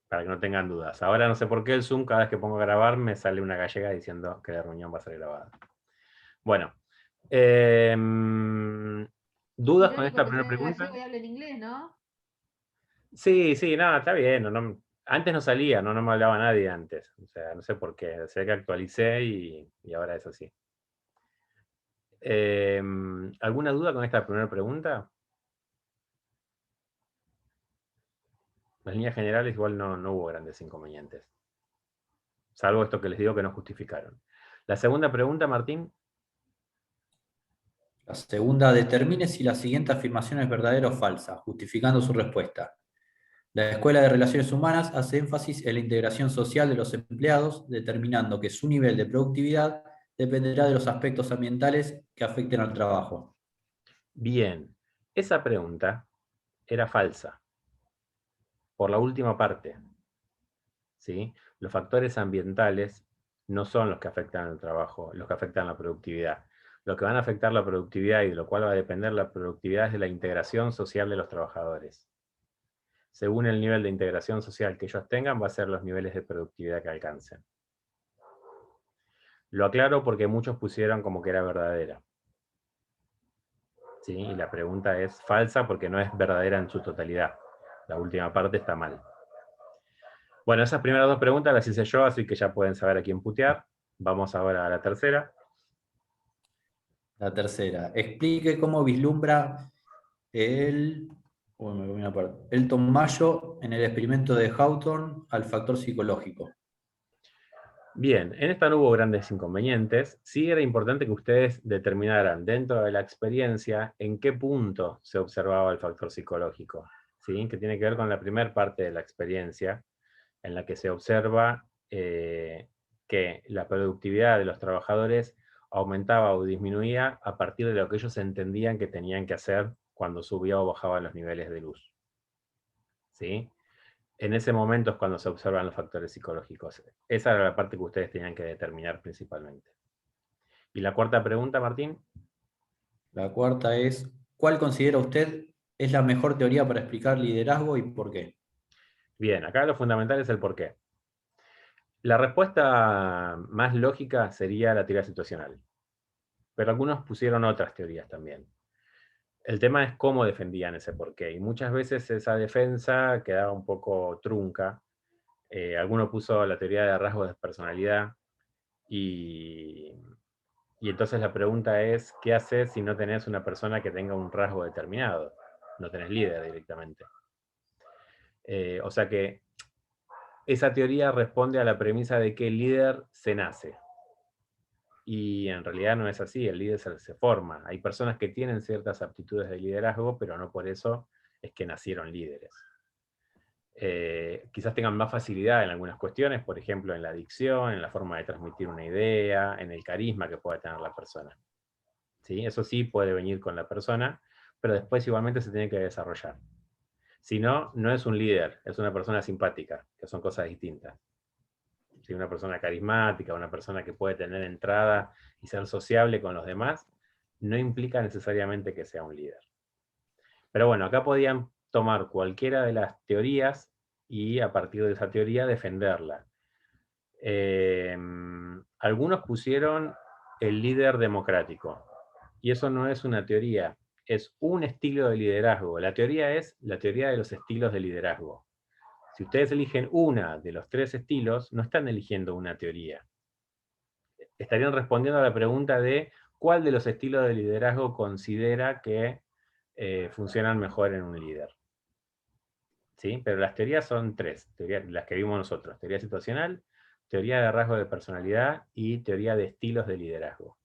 para que no tengan dudas. Ahora no sé por qué el Zoom, cada vez que pongo a grabar, me sale una gallega diciendo que la reunión va a ser grabada. Bueno, ¿dudas con Irónico esta que primera sea pregunta? gallego y hable en inglés, ¿no? Sí, sí, nada, está bien. Antes no salía, no me hablaba nadie antes. O sea, no sé por qué. Sé que actualicé y ahora es así. ¿Alguna duda con esta primera pregunta? En líneas generales igual no hubo grandes inconvenientes. Salvo esto que les digo que no justificaron. La segunda pregunta, Martín. La segunda, determine si la siguiente afirmación es verdadera o falsa, justificando su respuesta. La Escuela de Relaciones Humanas hace énfasis en la integración social de los empleados, determinando que su nivel de productividad dependerá de los aspectos ambientales que afecten al trabajo. Bien, esa pregunta era falsa, por la última parte. ¿Sí? Los factores ambientales no son los que afectan el trabajo, los que afectan la productividad. Lo que van a afectar la productividad y de lo cual va a depender la productividad es de la integración social de los trabajadores. Según el nivel de integración social que ellos tengan, va a ser los niveles de productividad que alcancen. Lo aclaro porque muchos pusieron como que era verdadera. ¿Sí? Y la pregunta es falsa porque no es verdadera en su totalidad. La última parte está mal. Bueno, esas primeras dos preguntas las hice yo, así que ya pueden saber a quién putear. Vamos ahora a la tercera. La tercera, explique cómo vislumbra el, Elton Mayo en el experimento de Hawthorne al factor psicológico. Bien, en esta no hubo grandes inconvenientes. Sí era importante que ustedes determinaran dentro de la experiencia en qué punto se observaba el factor psicológico, ¿sí? Que tiene que ver con la primera parte de la experiencia, en la que se observa que la productividad de los trabajadores aumentaba o disminuía a partir de lo que ellos entendían que tenían que hacer cuando subía o bajaba los niveles de luz. ¿Sí? En ese momento es cuando se observan los factores psicológicos. Esa era la parte que ustedes tenían que determinar principalmente. Y la cuarta pregunta, Martín. La cuarta es, ¿cuál considera usted es la mejor teoría para explicar liderazgo y por qué? Bien, acá lo fundamental es el por qué. La respuesta más lógica sería la teoría situacional, pero algunos pusieron otras teorías también. El tema es cómo defendían ese porqué, y muchas veces esa defensa quedaba un poco trunca. Alguno puso la teoría de rasgos de personalidad, y entonces la pregunta es, ¿qué haces si no tenés una persona que tenga un rasgo determinado? No tenés líder directamente. O sea que esa teoría responde a la premisa de que el líder se nace. Y en realidad no es así, el líder se forma. Hay personas que tienen ciertas aptitudes de liderazgo, pero no por eso es que nacieron líderes. Quizás tengan más facilidad en algunas cuestiones, por ejemplo en la dicción, en la forma de transmitir una idea, en el carisma que pueda tener la persona. ¿Sí? Eso sí puede venir con la persona, pero después igualmente se tiene que desarrollar. Si no, no es un líder, es una persona simpática, que son cosas distintas. Si una persona carismática, una persona que puede tener entrada y ser sociable con los demás, no implica necesariamente que sea un líder. Pero bueno, acá podían tomar cualquiera de las teorías y a partir de esa teoría defenderla. Algunos pusieron el líder democrático, y eso no es una teoría, es un estilo de liderazgo. La teoría es la teoría de los estilos de liderazgo. Si ustedes eligen una de los tres estilos, no están eligiendo una teoría. Estarían respondiendo a la pregunta de cuál de los estilos de liderazgo considera que funcionan mejor en un líder. ¿Sí? Pero las teorías son tres, las que vimos nosotros. Teoría situacional, teoría de rasgos de personalidad y teoría de estilos de liderazgo.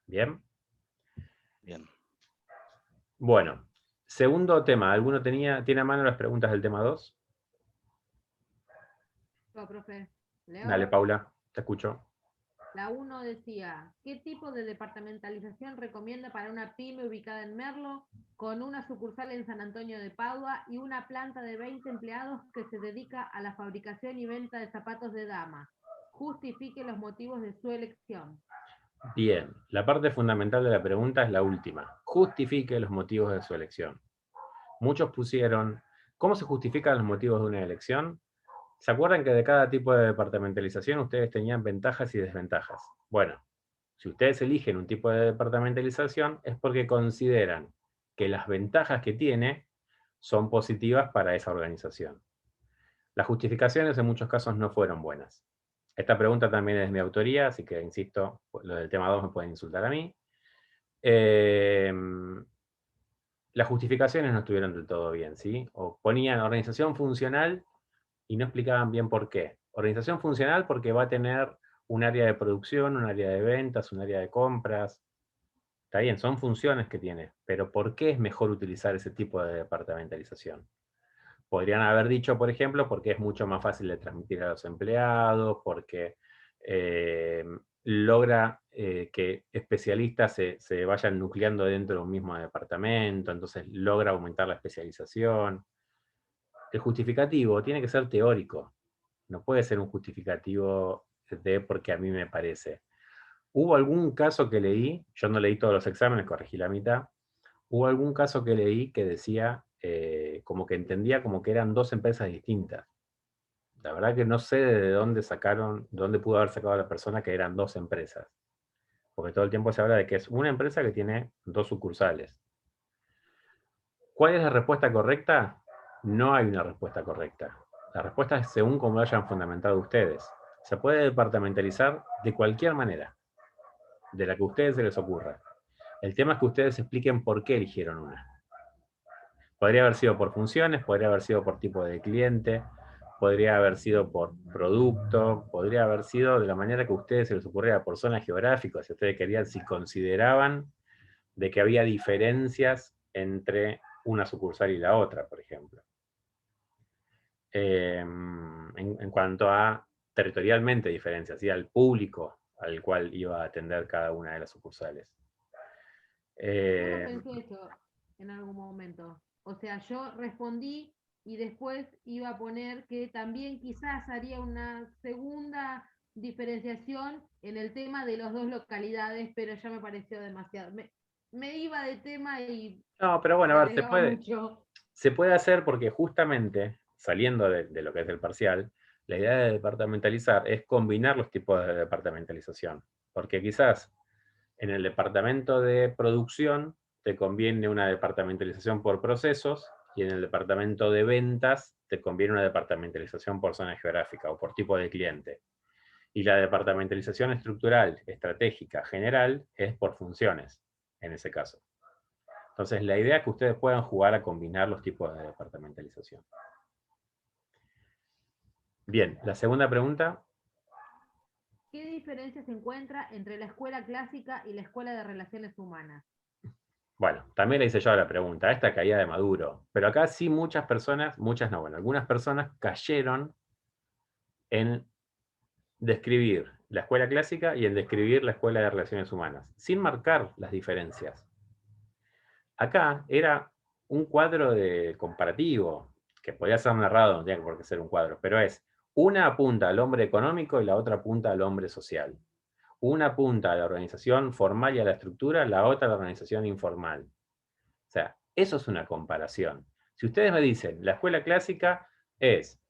¿Bien? Bien. Bueno, segundo tema. ¿Alguno tiene a mano las preguntas del tema 2? No, profe. Dale, Leo. Paula, te escucho. La 1 decía, ¿qué tipo de departamentalización recomienda para una pyme ubicada en Merlo, con una sucursal en San Antonio de Padua y una planta de 20 empleados que se dedica a la fabricación y venta de zapatos de dama? Justifique los motivos de su elección. Bien, la parte fundamental de la pregunta es la última. Justifique los motivos de su elección. Muchos pusieron ¿Cómo se justifican los motivos de una elección? ¿Se acuerdan que de cada tipo de departamentalización ustedes tenían ventajas y desventajas? Bueno, si ustedes eligen un tipo de departamentalización es porque consideran que las ventajas que tiene son positivas para esa organización. Las justificaciones en muchos casos no fueron buenas. Esta pregunta también es mi autoría, así que insisto, lo del tema 2 me pueden insultar a mí. Las justificaciones no estuvieron del todo bien, ¿sí? O ponían organización funcional y no explicaban bien por qué. Organización funcional porque va a tener un área de producción, un área de ventas, un área de compras. Está bien, son funciones que tiene, pero ¿por qué es mejor utilizar ese tipo de departamentalización? Podrían haber dicho, por ejemplo, porque es mucho más fácil de transmitir a los empleados, porque logra que especialistas se vayan nucleando dentro de un mismo departamento, entonces logra aumentar la especialización. El justificativo tiene que ser teórico, no puede ser un justificativo de porque a mí me parece. Hubo algún caso que leí, yo no leí todos los exámenes, corregí la mitad, hubo algún caso que leí que decía, como que entendía como que eran dos empresas distintas. La verdad que no sé de dónde sacaron, dónde pudo haber sacado a la persona que eran dos empresas. Porque todo el tiempo se habla de que es una empresa que tiene dos sucursales. ¿Cuál es la respuesta correcta? No hay una respuesta correcta. La respuesta es según como lo hayan fundamentado ustedes. Se puede departamentalizar de cualquier manera, de la que a ustedes se les ocurra. El tema es que ustedes expliquen por qué eligieron una. Podría haber sido por funciones, podría haber sido por tipo de cliente, podría haber sido por producto, podría haber sido de la manera que a ustedes se les ocurriera, por zona geográfica, si ustedes querían, si consideraban de que había diferencias entre una sucursal y la otra, por ejemplo. En cuanto a territorialmente diferencias, ¿sí? Al público al cual iba a atender cada una de las sucursales. Yo no pensé eso en algún momento. O sea, yo respondí y después iba a poner que también quizás haría una segunda diferenciación en el tema de las dos localidades, pero ya me pareció demasiado. Me iba de tema y No, pero bueno, me a ver, arriesgaba mucho. se puede hacer porque justamente, saliendo de lo que es el parcial, la idea de departamentalizar es combinar los tipos de departamentalización. Porque quizás en el departamento de producción te conviene una departamentalización por procesos y en el departamento de ventas te conviene una departamentalización por zona geográfica o por tipo de cliente. Y la departamentalización estructural, estratégica, general, es por funciones, en ese caso. Entonces, la idea es que ustedes puedan jugar a combinar los tipos de departamentalización. Bien, la segunda pregunta. ¿Qué diferencia se encuentra entre la escuela clásica y la escuela de relaciones humanas? Bueno, también le hice yo la pregunta. Esta caía de Maduro. Pero acá sí muchas personas, muchas no, bueno, algunas personas cayeron en describir la escuela clásica y en describir la escuela de relaciones humanas, sin marcar las diferencias. Acá era un cuadro de comparativo, que podía ser narrado, no tenía por qué ser un cuadro, pero es, una apunta al hombre económico y la otra apunta al hombre social. Una apunta a la organización formal y a la estructura, la otra a la organización informal. O sea, eso es una comparación. Si ustedes me dicen, la escuela clásica es,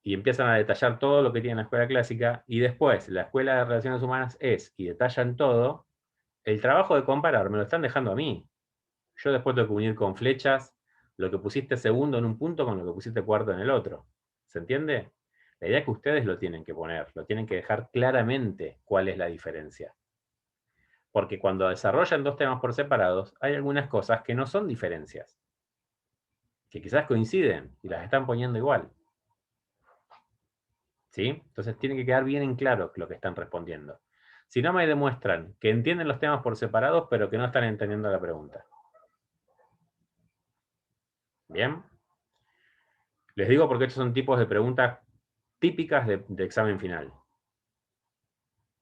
y empiezan a detallar todo lo que tiene la escuela clásica, y después la escuela de relaciones humanas es, y detallan todo, el trabajo de comparar me lo están dejando a mí. Yo después tengo que unir con flechas lo que pusiste segundo en un punto con lo que pusiste cuarto en el otro. ¿Se entiende? La idea es que ustedes lo tienen que poner, lo tienen que dejar claramente cuál es la diferencia. Porque cuando desarrollan dos temas por separados, hay algunas cosas que no son diferencias, que quizás coinciden y las están poniendo igual. ¿Sí? Entonces tiene que quedar bien en claro lo que están respondiendo. Si no me demuestran que entienden los temas por separados, pero que no están entendiendo la pregunta. ¿Bien? Les digo porque estos son tipos de preguntas típicas de examen final.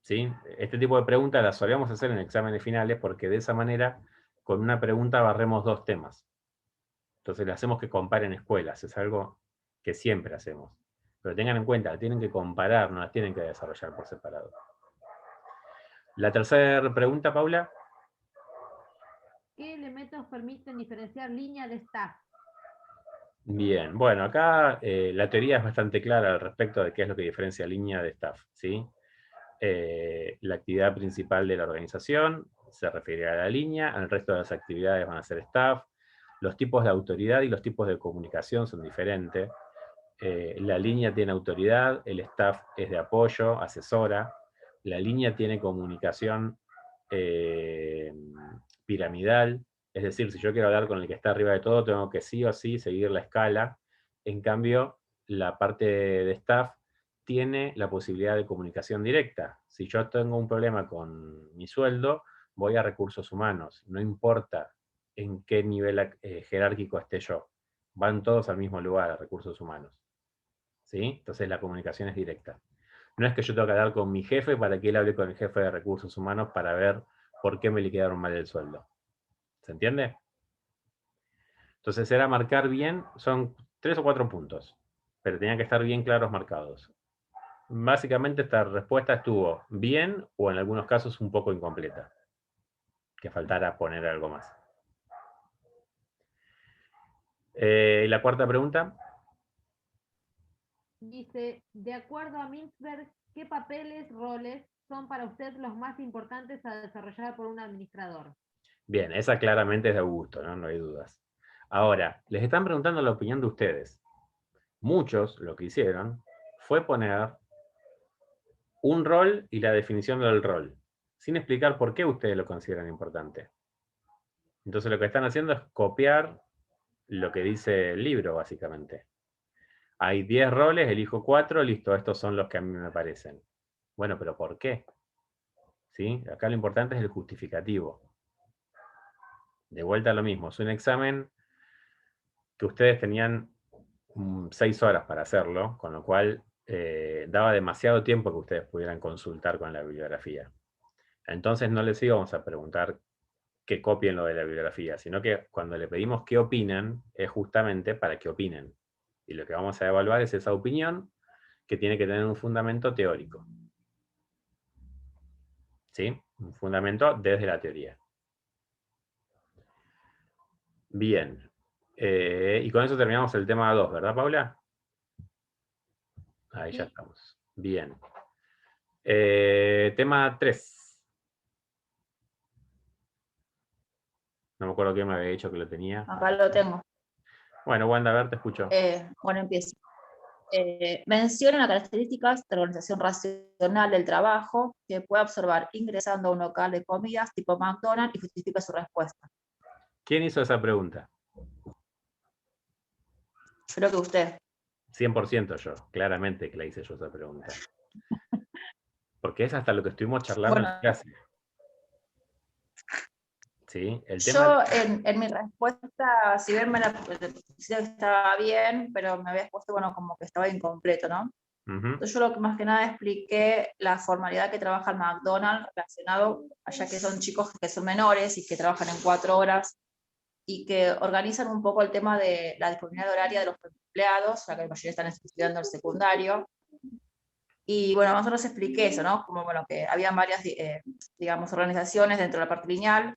¿Sí? Este tipo de preguntas las solíamos hacer en exámenes finales porque de esa manera, con una pregunta barremos dos temas. Entonces le hacemos que comparen escuelas. Es algo que siempre hacemos. Pero tengan en cuenta, tienen que comparar, no las tienen que desarrollar por separado. La tercera pregunta, Paula. ¿Qué elementos permiten diferenciar línea de staff? Bien, bueno, acá la teoría es bastante clara al respecto de qué es lo que diferencia línea de staff, ¿sí? La actividad principal de la organización se refiere a la línea, el resto de las actividades van a ser staff, los tipos de autoridad y los tipos de comunicación son diferentes. La línea tiene autoridad, el staff es de apoyo, asesora, la línea tiene comunicación piramidal, es decir, si yo quiero hablar con el que está arriba de todo, tengo que sí o sí seguir la escala. En cambio, la parte de staff tiene la posibilidad de comunicación directa. Si yo tengo un problema con mi sueldo, voy a recursos humanos. No importa en qué nivel jerárquico esté yo. Van todos al mismo lugar, a recursos humanos. ¿Sí? Entonces la comunicación es directa. No es que yo tenga que hablar con mi jefe para que él hable con el jefe de recursos humanos para ver por qué me liquidaron mal el sueldo. ¿Se entiende? Entonces era marcar bien, son 3 o 4 puntos, pero tenían que estar bien claros marcados. Básicamente esta respuesta estuvo bien o en algunos casos un poco incompleta. Que faltara poner algo más. La cuarta pregunta. Dice, de acuerdo a Mintzberg, ¿qué papeles, roles son para usted los más importantes a desarrollar por un administrador? Bien, esa claramente es de Augusto, ¿no? No hay dudas. Ahora, les están preguntando la opinión de ustedes. Muchos lo que hicieron fue poner un rol y la definición del rol, sin explicar por qué ustedes lo consideran importante. Entonces lo que están haciendo es copiar lo que dice el libro, básicamente. Hay 10 roles, elijo 4, listo, estos son los que a mí me parecen. Bueno, pero ¿por qué? ¿Sí? Acá lo importante es el justificativo. De vuelta a lo mismo, es un examen que ustedes tenían 6 horas para hacerlo, con lo cual daba demasiado tiempo que ustedes pudieran consultar con la bibliografía. Entonces no les íbamos a preguntar que copien lo de la bibliografía, sino que cuando le pedimos qué opinan, es justamente para que opinen. Y lo que vamos a evaluar es esa opinión que tiene que tener un fundamento teórico. ¿Sí? Un fundamento desde la teoría. Bien. Y con eso terminamos el tema 2, ¿verdad, Paula? Ahí ya Sí. estamos. Bien. Tema 3. No me acuerdo quién me había dicho que lo tenía. Acá lo tengo. Bueno, Wanda, a ver, te escucho. Bueno, empiezo. Menciona las características de la organización racional del trabajo que puede observar ingresando a un local de comidas tipo McDonald's y justifica su respuesta. ¿Quién hizo esa pregunta? Yo creo que usted. 100% yo. Claramente que la hice yo esa pregunta. Porque es hasta lo que estuvimos charlando en clase. ¿Sí? El Yo en mi respuesta, si bien me la puse que estaba bien, pero me habías puesto, bueno, como que estaba incompleto, ¿no? Entonces yo lo que más que nada expliqué la formalidad que trabaja el McDonald's relacionado, allá que son chicos que son menores y que trabajan en 4 horas y que organizan un poco el tema de la disponibilidad horaria de los empleados, ya que la mayoría están estudiando el secundario. Y bueno, más o menos expliqué eso, ¿no? Como bueno, que había varias, digamos, organizaciones dentro de la parte lineal,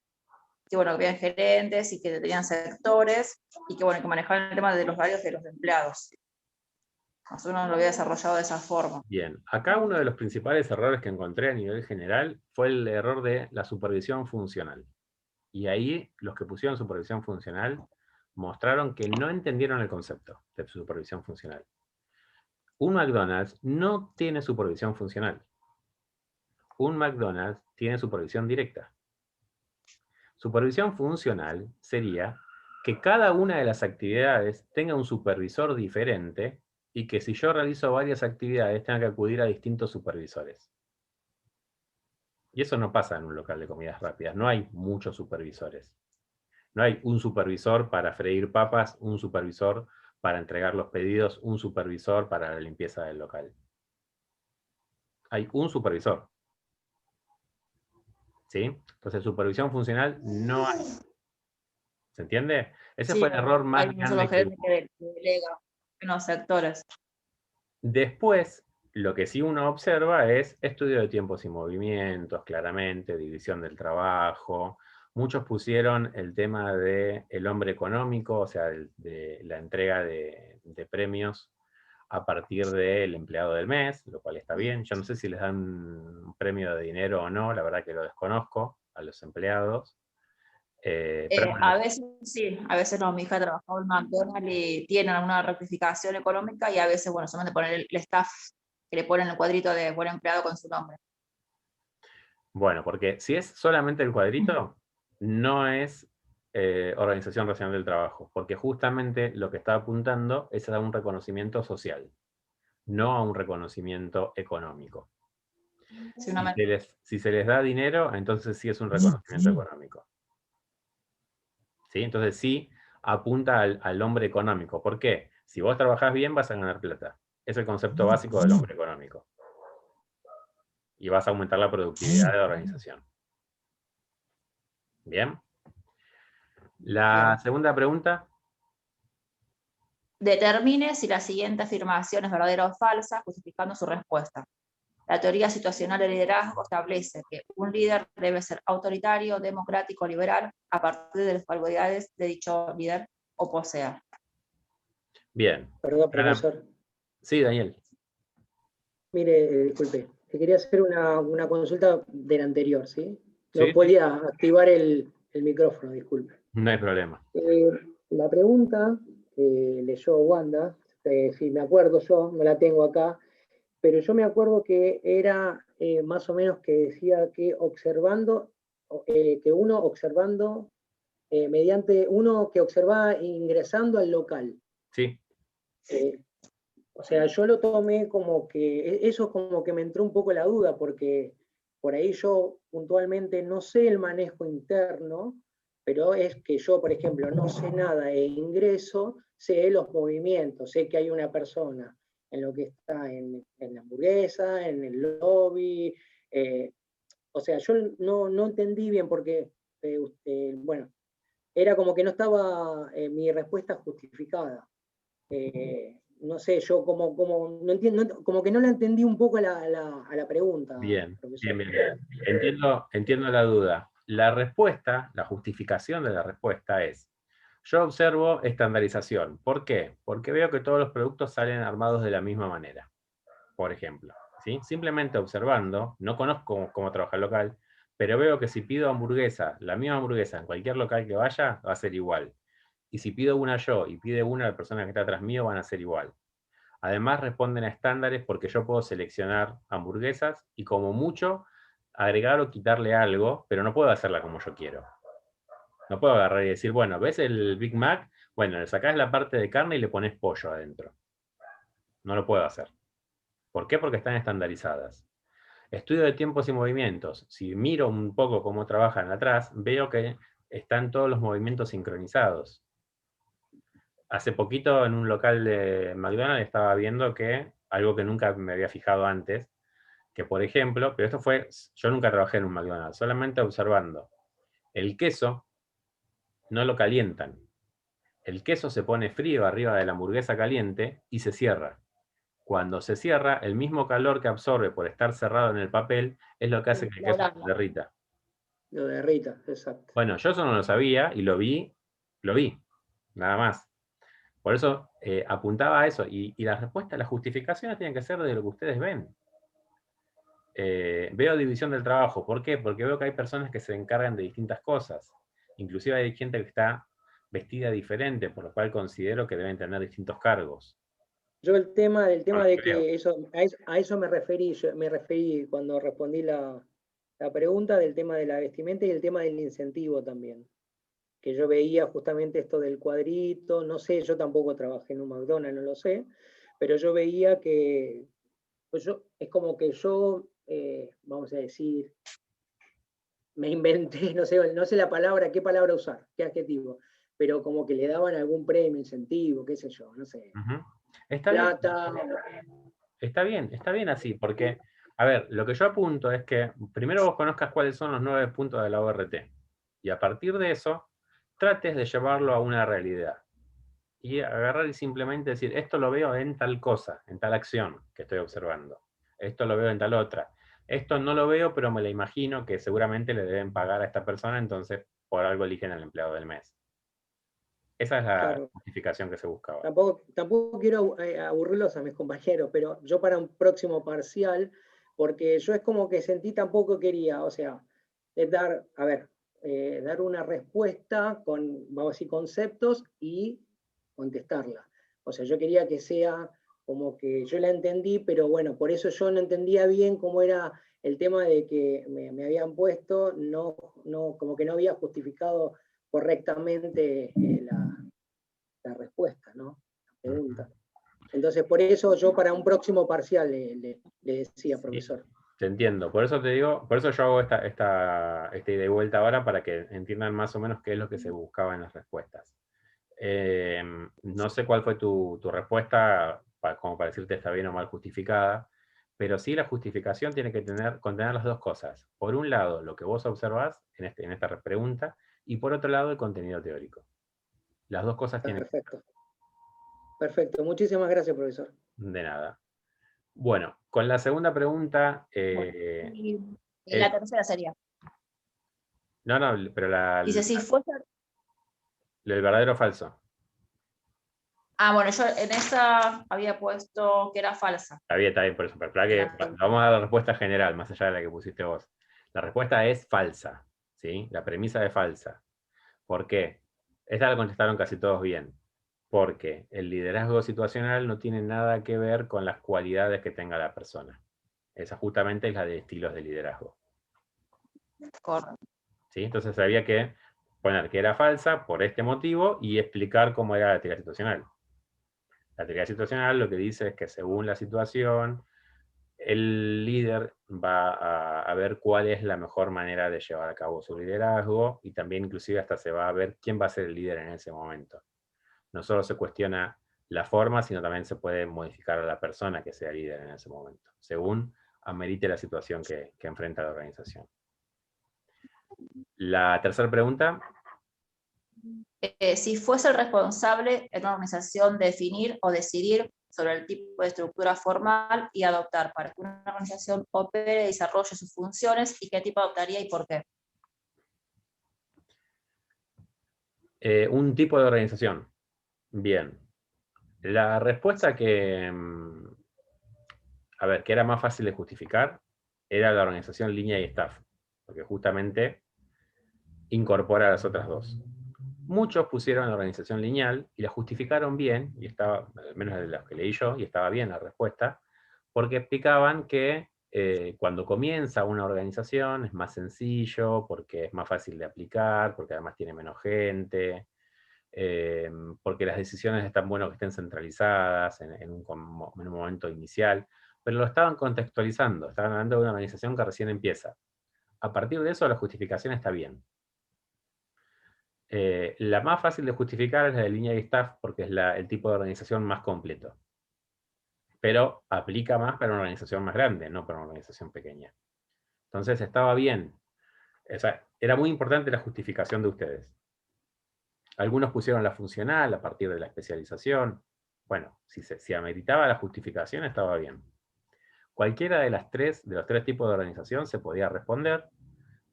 que bueno, que habían gerentes y que tenían sectores, y que bueno, que manejaban el tema de los horarios de los empleados. Más o menos lo había desarrollado de esa forma. Bien, acá uno de los principales errores que encontré a nivel general fue el error de la supervisión funcional. Y ahí los que pusieron supervisión funcional mostraron que no entendieron el concepto de supervisión funcional. Un McDonald's no tiene supervisión funcional. Un McDonald's tiene supervisión directa. Supervisión funcional sería que cada una de las actividades tenga un supervisor diferente y que si yo realizo varias actividades tenga que acudir a distintos supervisores. Y eso no pasa en un local de comidas rápidas. No hay muchos supervisores. No hay un supervisor para freír papas, un supervisor para entregar los pedidos, un supervisor para la limpieza del local. Hay un supervisor. ¿Sí? Entonces, supervisión funcional no hay. ¿Se entiende? Ese fue el error más hay un solo grande que gerente hubo. que delega en los sectores. Después, lo que sí uno observa es estudio de tiempos y movimientos, claramente, división del trabajo, Muchos pusieron el tema del hombre económico, o sea, de la entrega de premios a partir del empleado del mes, lo cual está bien. Yo no sé si les dan un premio de dinero o no, la verdad que lo desconozco a los empleados. Pero bueno, A veces sí, a veces no. Mi hija trabajaba en McDonald's y tienen alguna rectificación económica y a veces, bueno, solamente poner el staff que le ponen el cuadrito de buen empleado con su nombre. bueno, porque si es solamente el cuadrito, no es Organización Racional del Trabajo, porque justamente lo que está apuntando es a un reconocimiento social, no a un reconocimiento económico. Sí, Si se les da dinero, entonces sí es un reconocimiento económico. ¿Sí? Entonces sí apunta al hombre económico. ¿Por qué? Si vos trabajás bien, vas a ganar plata. Es el concepto básico del hombre económico. Y vas a aumentar la productividad de la organización. ¿Bien? La segunda pregunta. Determine si la siguiente afirmación es verdadera o falsa, justificando su respuesta. La teoría situacional del liderazgo establece que un líder debe ser autoritario, democrático, liberal, a partir de las cualidades de dicho líder o posea. Bien. Perdón, profesor. Sí, Daniel. Mire, disculpe, te quería hacer una consulta del anterior, ¿sí? No Sí. podía activar el micrófono, disculpe. No hay problema. La pregunta que leyó Wanda, si me acuerdo yo, no la tengo acá, pero yo me acuerdo que era más o menos que decía que observando, que uno observando, mediante uno que observaba ingresando al local. Sí. O sea, yo lo tomé como que, eso como que me entró un poco la duda, porque por ahí yo puntualmente no sé el manejo interno, pero es que yo, por ejemplo, no sé nada de ingreso, sé los movimientos, sé que hay una persona en lo que está en la hamburguesa, en el lobby. O sea, yo no entendí bien porque, bueno, era como que no estaba mi respuesta justificada. No sé, yo como no entiendo, como que no la entendí un poco a la pregunta, Bien, profesor. bien. Entiendo la duda. La respuesta, la justificación de la respuesta es, yo observo estandarización. ¿Por qué? Porque veo que todos los productos salen armados de la misma manera, por ejemplo. ¿Sí? Simplemente observando, no conozco cómo trabaja el local, pero veo que si pido hamburguesa, la misma hamburguesa en cualquier local que vaya, va a ser igual. Y si pido una yo y pide una la persona que está atrás mío, van a ser igual. Además responden a estándares porque yo puedo seleccionar hamburguesas y como mucho agregar o quitarle algo, pero no puedo hacerla como yo quiero. No puedo agarrar y decir, bueno, ¿ves el Big Mac? Bueno, le sacás la parte de carne y le pones pollo adentro. No lo puedo hacer. ¿Por qué? Porque están estandarizadas. Estudio de tiempos y movimientos. Si miro un poco cómo trabajan atrás, veo que están todos los movimientos sincronizados. Hace poquito en un local de McDonald's estaba viendo que, algo que nunca me había fijado antes, que por ejemplo, pero esto fue, yo nunca trabajé en un McDonald's, solamente observando, el queso no lo calientan. El queso se pone frío arriba de la hamburguesa caliente y se cierra. Cuando se cierra, el mismo calor que absorbe por estar cerrado en el papel es lo que hace que el queso se derrita. Lo derrita, exacto. Bueno, yo eso no lo sabía y lo vi, nada más. Por eso apuntaba a eso. Y las respuestas, las justificaciones tienen que ser de lo que ustedes ven. Veo división del trabajo. ¿Por qué? Porque veo que hay personas que se encargan de distintas cosas. Inclusive hay gente que está vestida diferente, por lo cual considero que deben tener distintos cargos. Yo el tema de que a eso me referí cuando respondí la pregunta del tema de la vestimenta y el tema del incentivo también. Que yo veía justamente esto del cuadrito, no sé, yo tampoco trabajé en un McDonald's, no lo sé, pero yo veía que, pues es como que yo, vamos a decir, me inventé, no sé la palabra, qué palabra usar, qué adjetivo, pero como que le daban algún premio, incentivo, qué sé yo, no sé. Está Plata. bien. Está bien así, porque, a ver, lo que yo apunto es que primero vos conozcas cuáles son los 9 puntos de la ORT, y a partir de eso, trates de llevarlo a una realidad. Y agarrar y simplemente decir, esto lo veo en tal cosa, en tal acción que estoy observando. Esto lo veo en tal otra. Esto no lo veo, pero me lo imagino que seguramente le deben pagar a esta persona, entonces por algo eligen al empleado del mes. Esa es la Claro. justificación que se buscaba. Tampoco quiero aburrirlos a mis compañeros, pero yo para un próximo parcial, porque yo es como que sentí tampoco quería, o sea, dar una respuesta con, vamos a decir, conceptos y contestarla. O sea, yo quería que sea como que yo la entendí, pero bueno, por eso yo no entendía bien cómo era el tema de que me habían puesto, como que no había justificado correctamente la respuesta, ¿no? La pregunta. Entonces, por eso yo para un próximo parcial le decía, Sí, profesor. te entiendo. Por eso te digo, por eso yo hago esta ida y vuelta ahora para que entiendan más o menos qué es lo que se buscaba en las respuestas. No sé cuál fue tu respuesta, como para decirte está bien o mal justificada, pero sí la justificación tiene que contener las dos cosas. Por un lado, lo que vos observás en esta pregunta, y por otro lado, el contenido teórico. Las dos cosas tienen que Perfecto. Perfecto. Muchísimas gracias, profesor. de nada. Bueno, con la segunda pregunta... Y la tercera sería. no, pero Dice, si fuese... el verdadero o falso. Bueno, yo en esa había puesto que era falsa. Está bien, por eso. Pero espera que vamos a dar la respuesta general, más allá de la que pusiste vos. La respuesta es falsa, ¿sí? La premisa es falsa. ¿Por qué? Esta la contestaron casi todos bien. Porque el liderazgo situacional no tiene nada que ver con las cualidades que tenga la persona. Esa justamente es la de estilos de liderazgo. Correcto. ¿Sí? Entonces había que poner que era falsa por este motivo y explicar cómo era la teoría situacional. La teoría situacional lo que dice es que según la situación, el líder va a ver cuál es la mejor manera de llevar a cabo su liderazgo y también inclusive hasta se va a ver quién va a ser el líder en ese momento. No solo se cuestiona la forma, sino también se puede modificar a la persona que sea líder en ese momento, según amerite la situación que enfrenta la organización. La tercera pregunta. Si fuese el responsable en una organización de definir o decidir sobre el tipo de estructura formal y adoptar para que una organización opere y desarrolle sus funciones, y qué tipo adoptaría y por qué. Un tipo de organización. Bien. La respuesta que era más fácil de justificar era la organización línea y staff, porque justamente incorpora a las otras dos. Muchos pusieron la organización lineal y la justificaron bien, y estaba, al menos de las que leí yo, y estaba bien la respuesta, porque explicaban que cuando comienza una organización es más sencillo, porque es más fácil de aplicar, porque además tiene menos gente, porque las decisiones están bueno que estén centralizadas en un momento inicial, pero lo estaban contextualizando, estaban hablando de una organización que recién empieza. A partir de eso la justificación está bien. La más fácil de justificar es la de línea y staff, porque es el tipo de organización más completo. Pero aplica más para una organización más grande, no para una organización pequeña. Entonces estaba bien. O sea, era muy importante la justificación de ustedes. Algunos pusieron la funcional a partir de la especialización. Bueno, si ameritaba la justificación, estaba bien. Cualquiera de los tres tipos de organización se podía responder.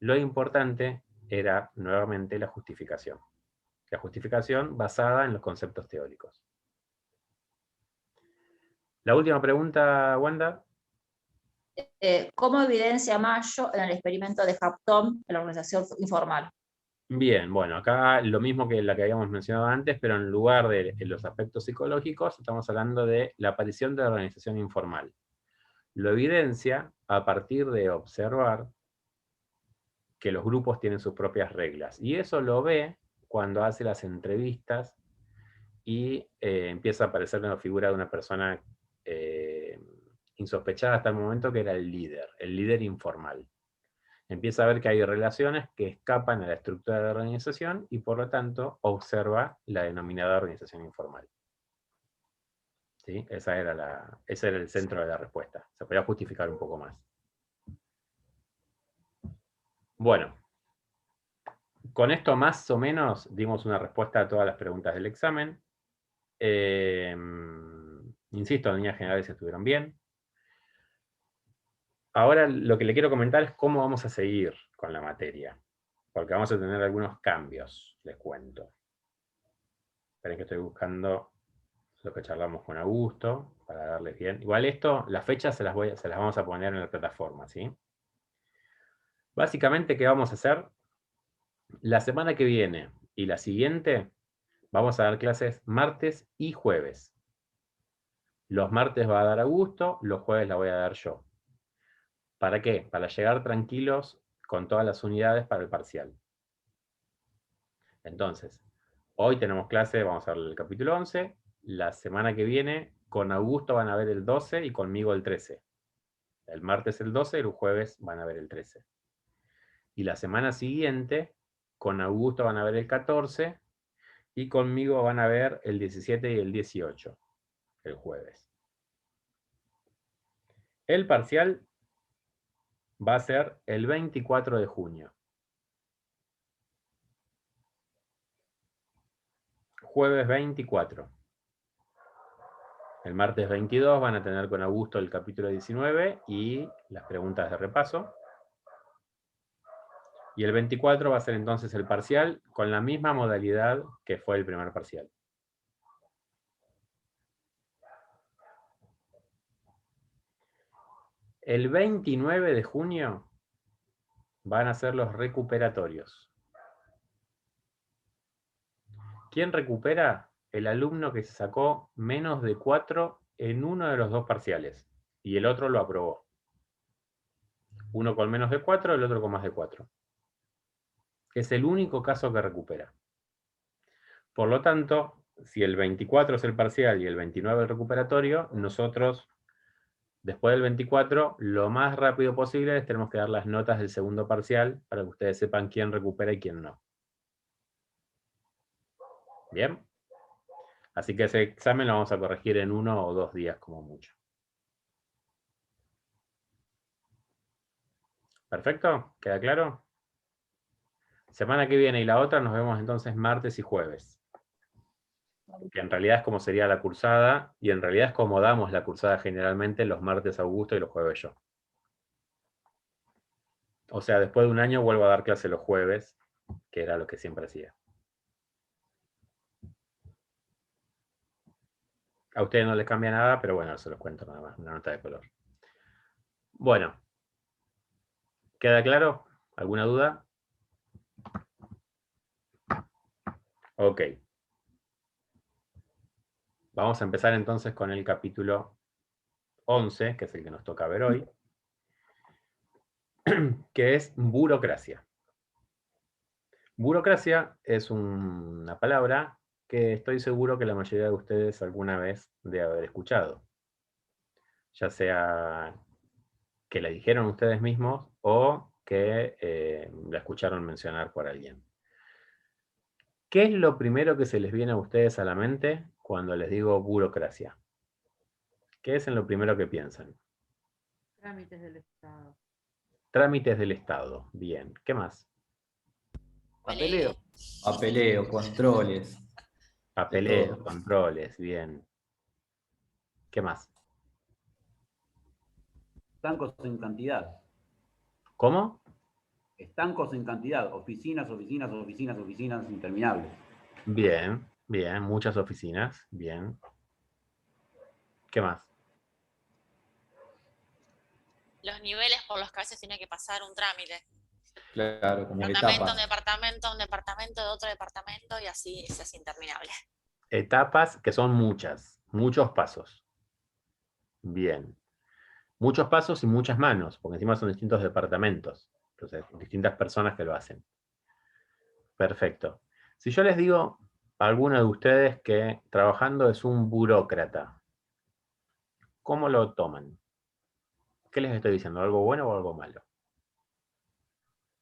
Lo importante era, nuevamente, la justificación. La justificación basada en los conceptos teóricos. La última pregunta, Wanda. ¿Cómo evidencia Mayo en el experimento de Hampton en la organización informal? Bien, bueno, acá lo mismo que la que habíamos mencionado antes, pero en lugar de los aspectos psicológicos, estamos hablando de la aparición de la organización informal. Lo evidencia a partir de observar que los grupos tienen sus propias reglas. Y eso lo ve cuando hace las entrevistas y empieza a aparecer una figura de una persona insospechada hasta el momento, que era el líder informal. Empieza a ver que hay relaciones que escapan a la estructura de la organización y por lo tanto observa la denominada organización informal. ¿Sí? Ese era el centro de la respuesta. Se podía justificar un poco más. Bueno, con esto más o menos dimos una respuesta a todas las preguntas del examen. Insisto, en líneas generales estuvieron bien. Ahora lo que le quiero comentar es cómo vamos a seguir con la materia. porque vamos a tener algunos cambios, les cuento. Esperen que estoy buscando lo que charlamos con Augusto, para darles bien. Igual esto, las fechas se las vamos a poner en la plataforma, ¿sí? Básicamente, ¿qué vamos a hacer? La semana que viene y la siguiente, vamos a dar clases martes y jueves. Los martes va a dar Augusto, los jueves la voy a dar yo. ¿Para qué? Para llegar tranquilos con todas las unidades para el parcial. Entonces, hoy tenemos clase, vamos a ver el capítulo 11. La semana que viene, con Augusto van a ver el 12 y conmigo el 13. El martes el 12 y el jueves van a ver el 13. Y la semana siguiente, con Augusto van a ver el 14 y conmigo van a ver el 17 y el 18, el jueves. El parcial va a ser el 24 de junio. Jueves 24. El martes 22 van a tener con Augusto el capítulo 19 y las preguntas de repaso. Y el 24 va a ser entonces el parcial con la misma modalidad que fue el primer parcial. El 29 de junio van a ser los recuperatorios. ¿Quién recupera? El alumno que se sacó menos de 4 en uno de los dos parciales y el otro lo aprobó. Uno con menos de 4, el otro con más de 4. Es el único caso que recupera. Por lo tanto, si el 24 es el parcial y el 29 el recuperatorio, nosotros, después del 24, lo más rápido posible les tenemos que dar las notas del segundo parcial para que ustedes sepan quién recupera y quién no. ¿Bien? Así que ese examen lo vamos a corregir en 1 o 2 días como mucho. ¿Perfecto? ¿Queda claro? Semana que viene y la otra nos vemos entonces martes y jueves. Que en realidad es como sería la cursada, y en realidad es como damos la cursada generalmente los martes Augusto y los jueves yo. O sea, después de un año vuelvo a dar clase los jueves, que era lo que siempre hacía. A ustedes no les cambia nada, pero bueno, se los cuento nada más, una nota de color. Bueno, ¿queda claro? ¿Alguna duda? Ok. Vamos a empezar entonces con el capítulo 11, que es el que nos toca ver hoy, que es burocracia. Burocracia es una palabra que estoy seguro que la mayoría de ustedes alguna vez debe haber escuchado. Ya sea que la dijeron ustedes mismos o que la escucharon mencionar por alguien. ¿Qué es lo primero que se les viene a ustedes a la mente cuando les digo burocracia? ¿Qué es en lo primero que piensan? Trámites del Estado. Trámites del Estado. Bien. ¿Qué más? Papeleo. Papeleo, controles. Papeleo, controles. Bien. ¿Qué más? Estancos en cantidad. ¿Cómo? Estancos en cantidad. Oficinas, oficinas, oficinas, oficinas interminables. Bien, bien. Muchas oficinas. Bien. ¿Qué más? Los niveles por los que a veces tiene que pasar un trámite. Claro, como Departamento, etapas. un departamento de otro departamento y así es interminable. Etapas que son muchas. Muchos pasos. Bien. Muchos pasos y muchas manos, porque encima son distintos departamentos. Entonces, distintas personas que lo hacen. Perfecto. Si yo les digo a alguno de ustedes que trabajando es un burócrata, ¿cómo lo toman? ¿Qué les estoy diciendo? ¿Algo bueno o algo malo?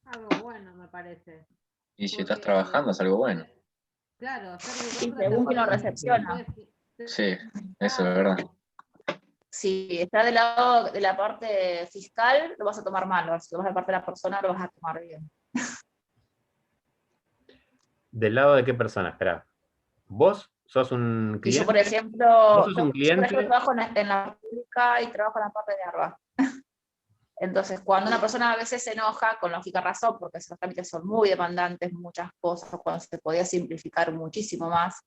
Algo bueno, me parece. Y si estás trabajando es algo bueno. Claro, ser Sí, burócrata según quien lo puede- recepciona. puede ser Sí, eso es claro. verdad. Si está del lado de la parte fiscal, lo vas a tomar mal. Si lo vas de la parte de la persona, lo vas a tomar bien. ¿Del lado de qué persona? Espera. ¿Vos sos un Y yo, cliente? por ejemplo, ¿Vos sos un yo, por ejemplo, cliente? trabajo en la pública y trabajo en la parte de ARBA. Entonces, cuando una persona a veces se enoja, con lógica razón, porque esos trámites son muy demandantes, muchas cosas, cuando se podía simplificar muchísimo más,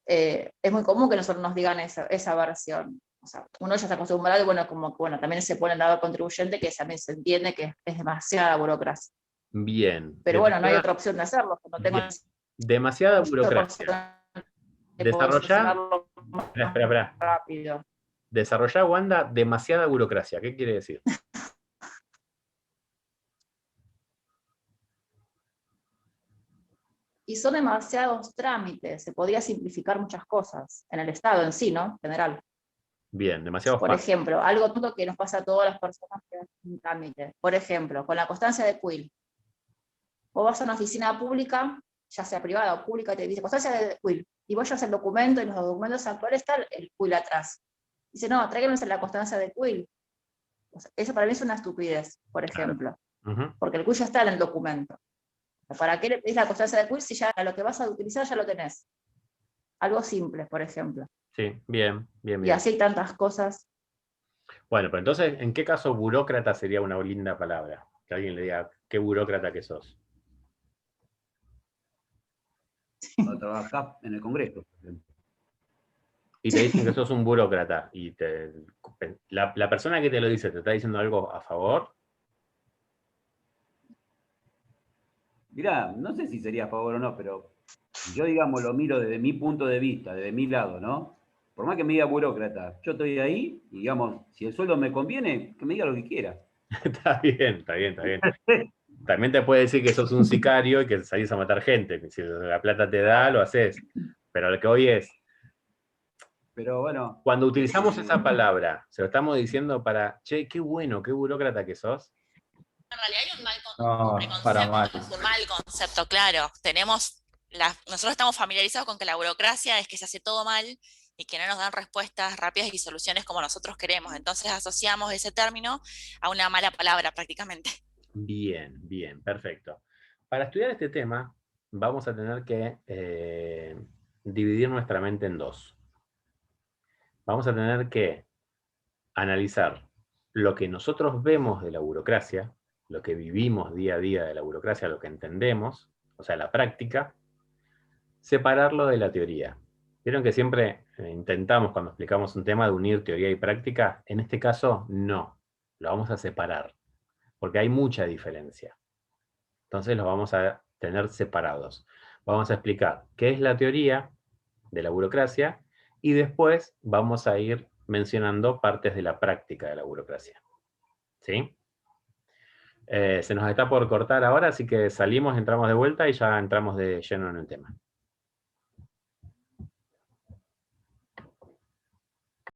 es muy común que nosotros nos digan esa versión. O sea, uno ya está acostumbrado y bueno, como que bueno, también se pone el lado contribuyente que también se entiende que es demasiada burocracia. Bien. Pero bueno, no hay otra opción de hacerlo. No tengo demasiada burocracia. Desarrollar. Espera. Rápido. Desarrollar, Wanda, demasiada burocracia. ¿Qué quiere decir? Y son demasiados trámites, se podría simplificar muchas cosas, en el Estado en sí, ¿no? En general. Bien, demasiados Por pasos. ejemplo, algo tonto que nos pasa a todas las personas que hacen un trámite. Por ejemplo, con la constancia de CUIL. Vos vas a una oficina pública, ya sea privada o pública, y te dice constancia de CUIL. Y vos llevas el documento, y en los documentos actuales está el CUIL atrás. Dice, no, tráiganos la constancia de CUIL. O sea, eso para mí es una estupidez, por ejemplo. Porque el CUIL ya está en el documento. ¿Para qué le pedís la constancia de CUIL si ya lo que vas a utilizar ya lo tenés? Algo simple, por ejemplo. Sí, bien. Y así hay tantas cosas. Bueno, pero entonces, ¿en qué caso burócrata sería una linda palabra? Que alguien le diga, qué burócrata que sos. Cuando trabajás en el Congreso, por ejemplo. Y te dicen que sos un burócrata. Y la persona que te lo dice, ¿te está diciendo algo a favor? Mirá, no sé si sería a favor o no, pero yo, digamos, lo miro desde mi punto de vista, desde mi lado, ¿no? Por más que me diga burócrata, yo estoy ahí, y digamos, si el sueldo me conviene, que me diga lo que quiera. Está bien. También te puede decir que sos un sicario y que salís a matar gente. Que si la plata te da, lo haces. Pero lo que hoy es, pero bueno, cuando utilizamos esa palabra, se lo estamos diciendo para, che, qué bueno, qué burócrata que sos. En realidad hay un mal para mal. un mal concepto, claro. Nosotros estamos familiarizados con que la burocracia es que se hace todo mal y que no nos dan respuestas rápidas y soluciones como nosotros queremos. Entonces asociamos ese término a una mala palabra prácticamente. Bien, perfecto. Para estudiar este tema, vamos a tener que dividir nuestra mente en dos. Vamos a tener que analizar lo que nosotros vemos de la burocracia, lo que vivimos día a día de la burocracia, lo que entendemos, o sea, la práctica, separarlo de la teoría. Vieron que siempre intentamos, cuando explicamos un tema, de unir teoría y práctica. En este caso, no. Lo vamos a separar, porque hay mucha diferencia. Entonces los vamos a tener separados. Vamos a explicar qué es la teoría de la burocracia y después vamos a ir mencionando partes de la práctica de la burocracia. ¿Sí? Se nos está por cortar ahora, así que salimos, entramos de vuelta y ya entramos de lleno en el tema.